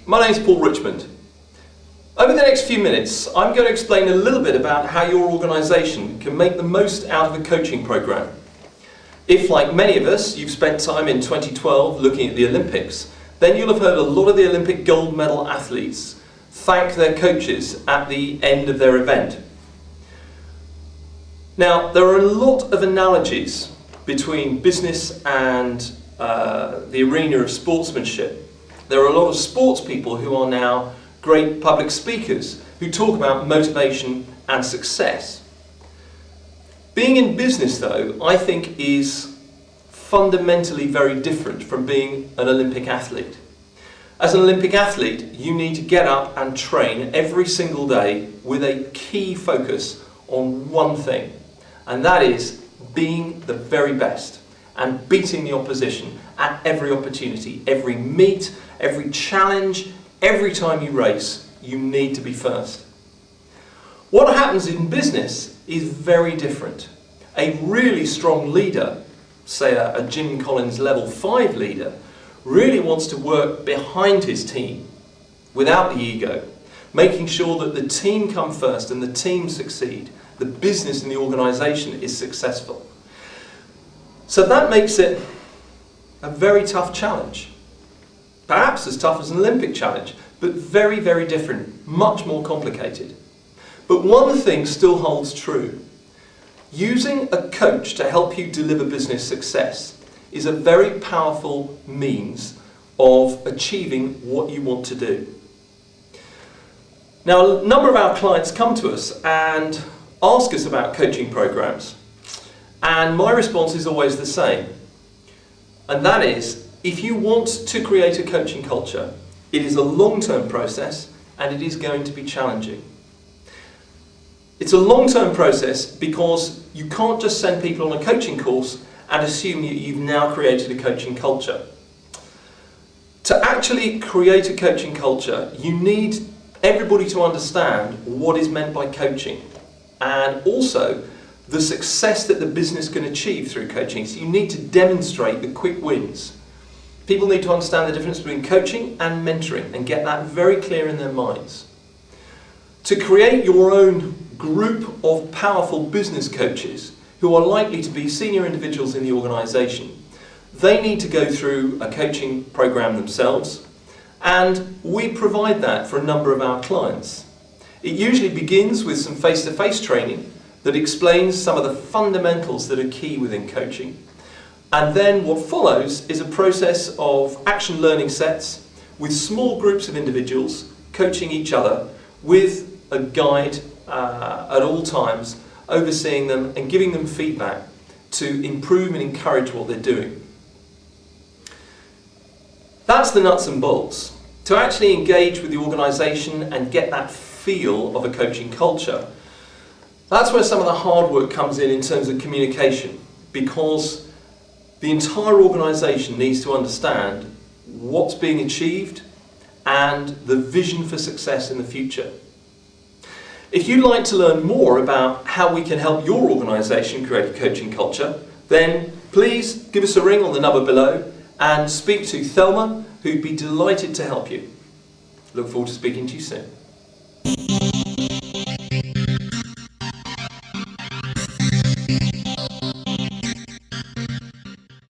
My name's Paul Richmond. Over the next few minutes, I'm going to explain a little bit about how your organisation can make the most out of a coaching programme. If, like many of us, you've spent time in 2012 looking at the Olympics, then you'll have heard a lot of the Olympic gold medal athletes thank their coaches at the end of their event. Now, there are a lot of analogies between business and the arena of sportsmanship. There are a lot of sports people who are now great public speakers who talk about motivation and success. Being in business, though, I think is fundamentally very different from being an Olympic athlete. As an Olympic athlete, you need to get up and train every single day with a key focus on one thing, and that is being the very best and beating the opposition at every opportunity, every meet, every challenge, every time you race, you need to be first. What happens in business is very different. A really strong leader, say a Jim Collins level 5 leader, really wants to work behind his team without the ego, making sure that the team come first and the team succeed, the business and the organisation is successful. So that makes it a very tough challenge. Perhaps as tough as an Olympic challenge, but very, very different, much more complicated. But one thing still holds true. Using a coach to help you deliver business success is a very powerful means of achieving what you want to do. Now, a number of our clients come to us and ask us about coaching programs, and my response is always the same, and that is, if you want to create a coaching culture, it is a long-term process and it is going to be challenging. It's a long-term process because you can't just send people on a coaching course and assume you've now created a coaching culture. To actually create a coaching culture, you need everybody to understand what is meant by coaching and also the success that the business can achieve through coaching. So you need to demonstrate the quick wins. People need to understand the difference between coaching and mentoring and get that very clear in their minds. To create your own group of powerful business coaches who are likely to be senior individuals in the organisation, they need to go through a coaching program themselves, and we provide that for a number of our clients. It usually begins with some face-to-face training that explains some of the fundamentals that are key within coaching. And then what follows is a process of action learning sets with small groups of individuals coaching each other with a guide at all times, overseeing them and giving them feedback to improve and encourage what they're doing. That's the nuts and bolts. To actually engage with the organisation and get that feel of a coaching culture, that's where some of the hard work comes in terms of communication, because the entire organisation needs to understand what's being achieved and the vision for success in the future. If you'd like to learn more about how we can help your organisation create a coaching culture, then please give us a ring on the number below and speak to Thelma, who'd be delighted to help you. Look forward to speaking to you soon.